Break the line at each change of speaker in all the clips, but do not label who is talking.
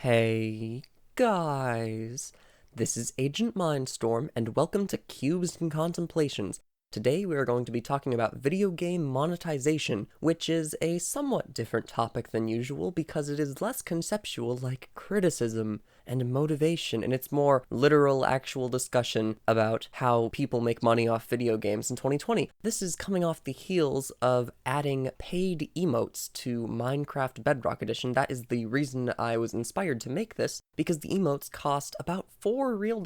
Hey guys, this is AgentMindStorm and welcome to Cubes and Contemplations. Today we are going to be talking about video game monetization, which is a somewhat different topic than usual because it is less conceptual like criticism and motivation, and it's more literal, actual discussion about how people make money off video games in 2020. This is coming off the heels of adding paid emotes to Minecraft Bedrock Edition. That is the reason I was inspired to make this, because the emotes cost about $4 real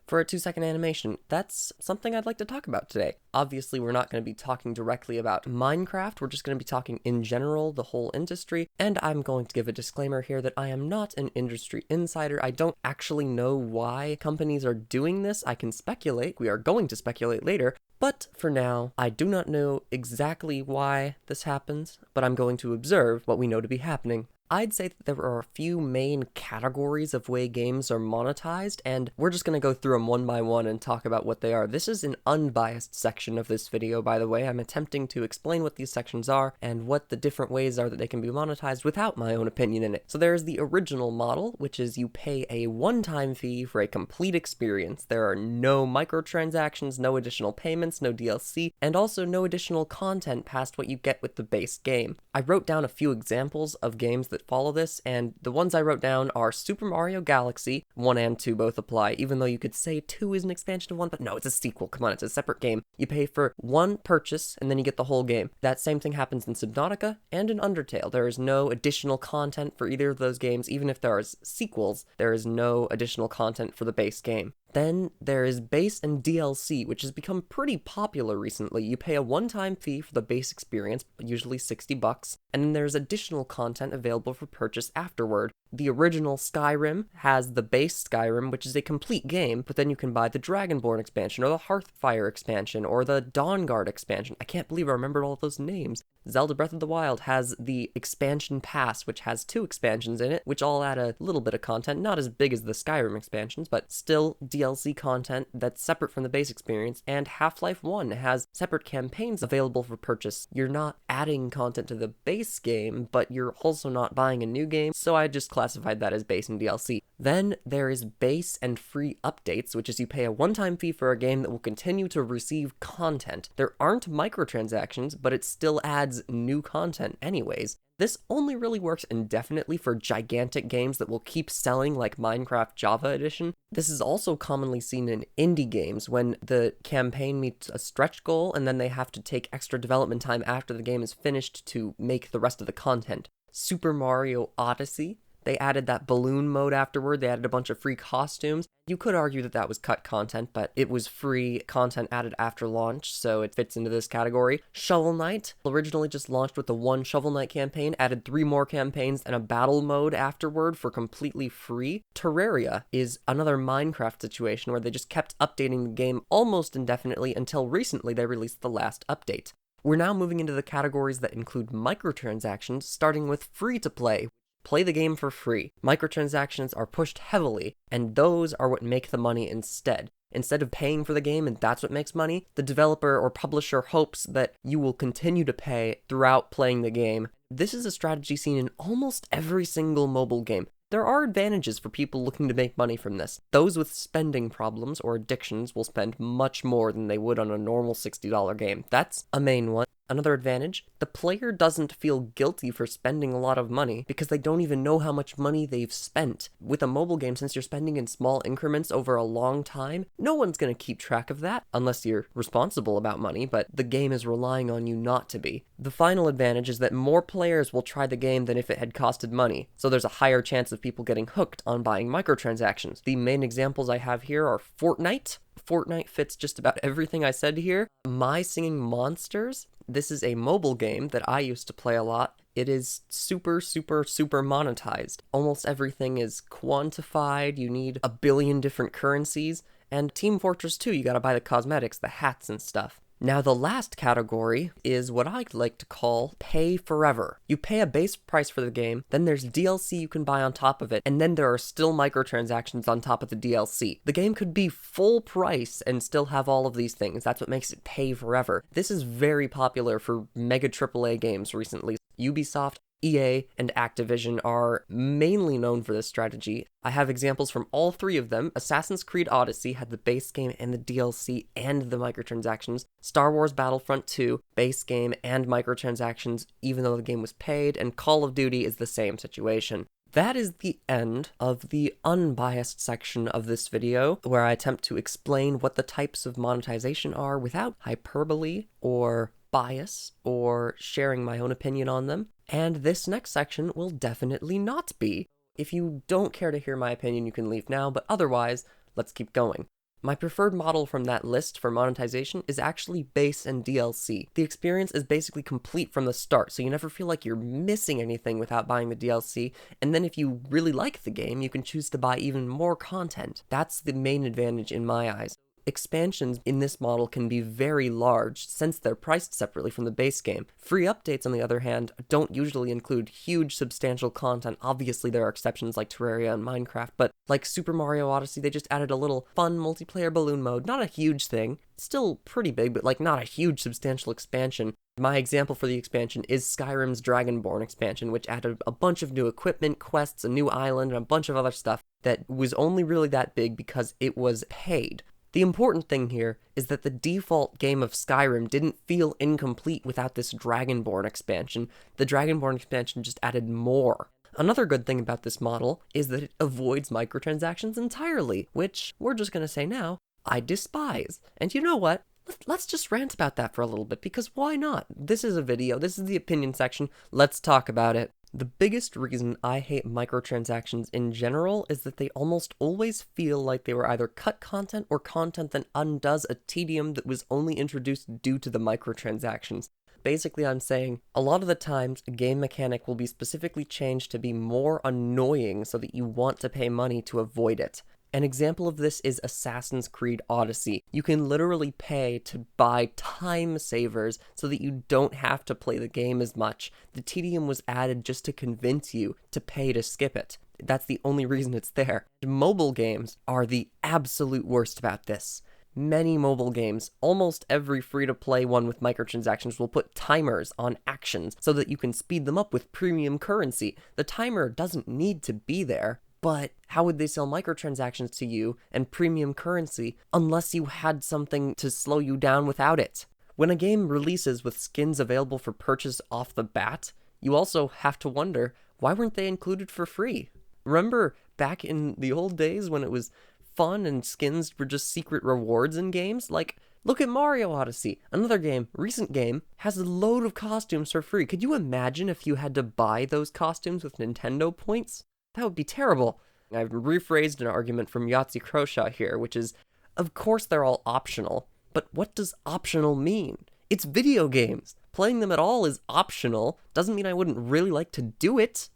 for a 2-second animation. That's something I'd like to talk about today. Obviously, we're not going to be talking directly about Minecraft, we're just going to be talking in general, the whole industry, and I'm going to give a disclaimer here that I am not an industry insider. I don't actually know why companies are doing this. I can speculate. We are going to speculate later. But for now, I do not know exactly why this happens, but I'm going to observe what we know to be happening. I'd say that there are a few main categories of way games are monetized, and we're just going to go through them one by one and talk about what they are. This is an unbiased section of this video, by the way. I'm attempting to explain what these sections are and what the different ways are that they can be monetized without my own opinion in it. So there's the original model, which is you pay a one-time fee for a complete experience. There are no microtransactions, no additional payments, no DLC, and also no additional content past what you get with the base game. I wrote down a few examples of games that follow this, and the ones I wrote down are Super Mario Galaxy. 1 and 2 both apply, even though you could say 2 is an expansion of 1, but no, it's a sequel. Come on, it's a separate game. You pay for one purchase, and then you get the whole game. That same thing happens in Subnautica and in Undertale. There is no additional content for either of those games. Even if there are sequels, there is no additional content for the base game. Then there is base and DLC, which has become pretty popular recently. You pay a one-time fee for the base experience, usually $60, and then there's additional content available for purchase afterward. The original Skyrim has the base Skyrim, which is a complete game, but then you can buy the Dragonborn expansion, or the Hearthfire expansion, or the Dawnguard expansion. I can't believe I remembered all of those names. Zelda Breath of the Wild has the expansion pass, which has 2 expansions in it, which all add a little bit of content, not as big as the Skyrim expansions, but still DLC content that's separate from the base experience. And Half-Life 1 has separate campaigns available for purchase. You're not adding content to the base game, but you're also not buying a new game, so I just classified that as base and DLC. Then there is base and free updates, which is you pay a one-time fee for a game that will continue to receive content. There aren't microtransactions, but it still adds new content anyways. This only really works indefinitely for gigantic games that will keep selling, like Minecraft Java Edition. This is also commonly seen in indie games when the campaign meets a stretch goal and then they have to take extra development time after the game is finished to make the rest of the content. Super Mario Odyssey, they added that balloon mode afterward. They added a bunch of free costumes. You could argue that that was cut content, but it was free content added after launch, so it fits into this category. Shovel Knight originally just launched with the one Shovel Knight campaign, added 3 more campaigns and a battle mode afterward for completely free. Terraria is another Minecraft situation where they just kept updating the game almost indefinitely until recently they released the last update. We're now moving into the categories that include microtransactions, starting with free-to-play. Play the game for free. Microtransactions are pushed heavily, and those are what make the money instead. Instead of paying for the game and that's what makes money, the developer or publisher hopes that you will continue to pay throughout playing the game. This is a strategy seen in almost every single mobile game. There are advantages for people looking to make money from this. Those with spending problems or addictions will spend much more than they would on a normal $60 game. That's a main one. Another advantage, the player doesn't feel guilty for spending a lot of money because they don't even know how much money they've spent. With a mobile game, since you're spending in small increments over a long time, no one's going to keep track of that unless you're responsible about money, but the game is relying on you not to be. The final advantage is that more players will try the game than if it had costed money, so there's a higher chance of people getting hooked on buying microtransactions. The main examples I have here are Fortnite. Fortnite fits just about everything I said here. My Singing Monsters. This is a mobile game that I used to play a lot. It is super monetized. Almost everything is quantified. You need a billion different currencies. And Team Fortress 2, you gotta buy the cosmetics, the hats and stuff. Now the last category is what I like to call pay forever. You pay a base price for the game, then there's DLC you can buy on top of it, and then there are still microtransactions on top of the DLC. The game could be full price and still have all of these things. That's what makes it pay forever. This is very popular for mega AAA games recently. Ubisoft EA and Activision are mainly known for this strategy. I have examples from all three of them. Assassin's Creed Odyssey had the base game and the DLC and the microtransactions. Star Wars Battlefront 2, base game and microtransactions, even though the game was paid, and Call of Duty is the same situation. That is the end of the unbiased section of this video, where I attempt to explain what the types of monetization are without hyperbole or bias or sharing my own opinion on them. And this next section will definitely not be. If you don't care to hear my opinion, you can leave now, but otherwise, let's keep going. My preferred model from that list for monetization is actually base and DLC. The experience is basically complete from the start, so you never feel like you're missing anything without buying the DLC, and then if you really like the game, you can choose to buy even more content. That's the main advantage in my eyes. Expansions in this model can be very large since they're priced separately from the base game. Free updates, on the other hand, don't usually include huge substantial content. Obviously there are exceptions like Terraria and Minecraft, but like Super Mario Odyssey, they just added a little fun multiplayer balloon mode. Not a huge thing, still pretty big, but like not a huge substantial expansion. My example for the expansion is Skyrim's Dragonborn expansion, which added a bunch of new equipment, quests, a new island, and a bunch of other stuff that was only really that big because it was paid. The important thing here is that the default game of Skyrim didn't feel incomplete without this Dragonborn expansion. The Dragonborn expansion just added more. Another good thing about this model is that it avoids microtransactions entirely, which, we're just gonna say now, I despise. And you know what? Let's just rant about that for a little bit, because why not? This is a video, this is the opinion section, let's talk about it. The biggest reason I hate microtransactions in general is that they almost always feel like they were either cut content or content that undoes a tedium that was only introduced due to the microtransactions. Basically, I'm saying a lot of the times a game mechanic will be specifically changed to be more annoying so that you want to pay money to avoid it. An example of this is Assassin's Creed Odyssey. You can literally pay to buy time savers so that you don't have to play the game as much. The tedium was added just to convince you to pay to skip it. That's the only reason it's there. Mobile games are the absolute worst about this. Many mobile games, almost every free-to-play one with microtransactions, will put timers on actions so that you can speed them up with premium currency. The timer doesn't need to be there. But how would they sell microtransactions to you and premium currency unless you had something to slow you down without it? When a game releases with skins available for purchase off the bat, you also have to wonder, why weren't they included for free? Remember back in the old days when it was fun and skins were just secret rewards in games? Like, look at Mario Odyssey, another game, recent game, has a load of costumes for free. Could you imagine if you had to buy those costumes with Nintendo points? That would be terrible. I've rephrased an argument from Yahtzee Croshaw here, which is, of course they're all optional, but what does optional mean? It's video games. Playing them at all is optional, doesn't mean I wouldn't really like to do it.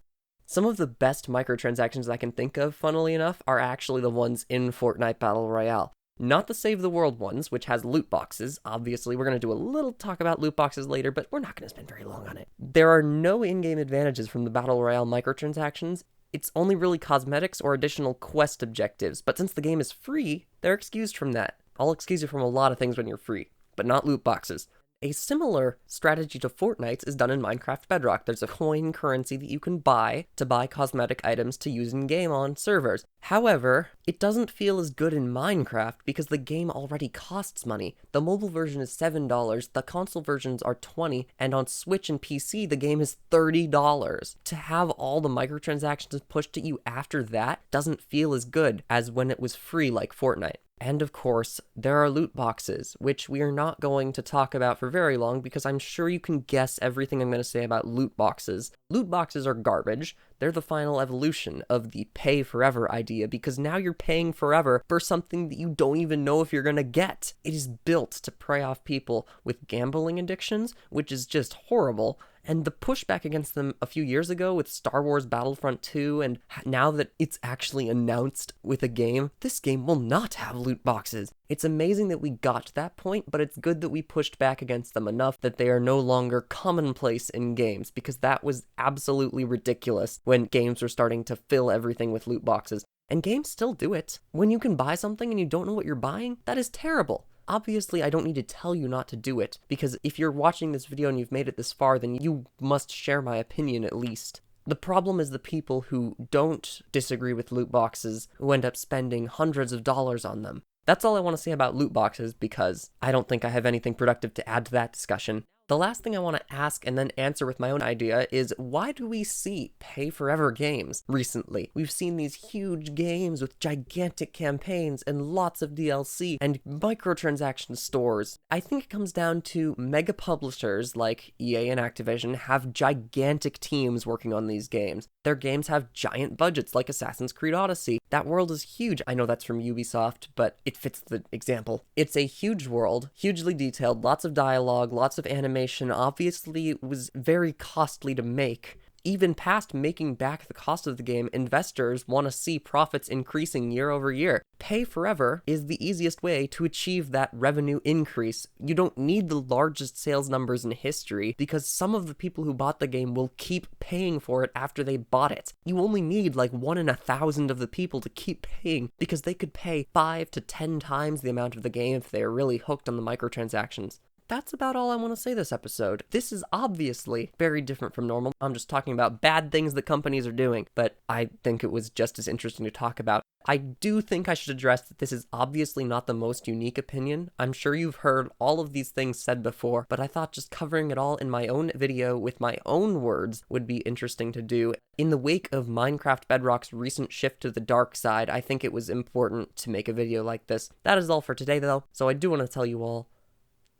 Some of the best microtransactions I can think of, funnily enough, are actually the ones in Fortnite Battle Royale. Not the Save the World ones, which has loot boxes. Obviously, we're going to do a little talk about loot boxes later, but we're not going to spend very long on it. There are no in-game advantages from the Battle Royale microtransactions. It's only really cosmetics or additional quest objectives, but since the game is free, they're excused from that. I'll excuse you from a lot of things when you're free, but not loot boxes. A similar strategy to Fortnite's is done in Minecraft Bedrock. There's a coin currency that you can buy to buy cosmetic items to use in-game on servers. However, it doesn't feel as good in Minecraft because the game already costs money. The mobile version is $7, the console versions are $20, and on Switch and PC, the game is $30. To have all the microtransactions pushed at you after that doesn't feel as good as when it was free like Fortnite. And of course, there are loot boxes, which we are not going to talk about for very long because I'm sure you can guess everything I'm going to say about loot boxes. Loot boxes are garbage. They're the final evolution of the pay forever idea because now you're paying forever for something that you don't even know if you're going to get. It is built to prey off people with gambling addictions, which is just horrible. And the pushback against them a few years ago with Star Wars Battlefront 2, and now that it's actually announced with a game, this game will not have loot boxes. It's amazing that we got to that point, but it's good that we pushed back against them enough that they are no longer commonplace in games, because that was absolutely ridiculous when games were starting to fill everything with loot boxes. And games still do it. When you can buy something and you don't know what you're buying, that is terrible. Obviously, I don't need to tell you not to do it, because if you're watching this video and you've made it this far, then you must share my opinion at least. The problem is the people who don't disagree with loot boxes, who end up spending hundreds of dollars on them. That's all I want to say about loot boxes, because I don't think I have anything productive to add to that discussion. The last thing I want to ask and then answer with my own idea is, why do we see pay-forever games recently? We've seen these huge games with gigantic campaigns and lots of DLC and microtransaction stores. I think it comes down to mega publishers like EA and Activision have gigantic teams working on these games. Their games have giant budgets like Assassin's Creed Odyssey. That world is huge. I know that's from Ubisoft, but it fits the example. It's a huge world, hugely detailed, lots of dialogue, lots of animation. Obviously, it was very costly to make. Even past making back the cost of the game, investors want to see profits increasing year over year. Pay forever is the easiest way to achieve that revenue increase. You don't need the largest sales numbers in history, because some of the people who bought the game will keep paying for it after they bought it. You only need like 1 in 1,000 of the people to keep paying, because they could pay 5 to 10 times the amount of the game if they are really hooked on the microtransactions. That's about all I want to say this episode. This is obviously very different from normal. I'm just talking about bad things that companies are doing, but I think it was just as interesting to talk about. I do think I should address that this is obviously not the most unique opinion. I'm sure you've heard all of these things said before, but I thought just covering it all in my own video with my own words would be interesting to do. In the wake of Minecraft Bedrock's recent shift to the dark side, I think it was important to make a video like this. That is all for today though, so I do want to tell you all,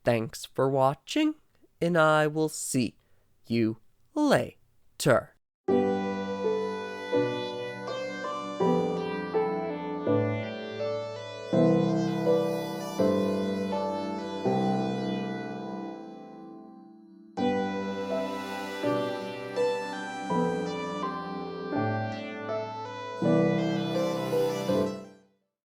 thanks for watching, and I will see you later.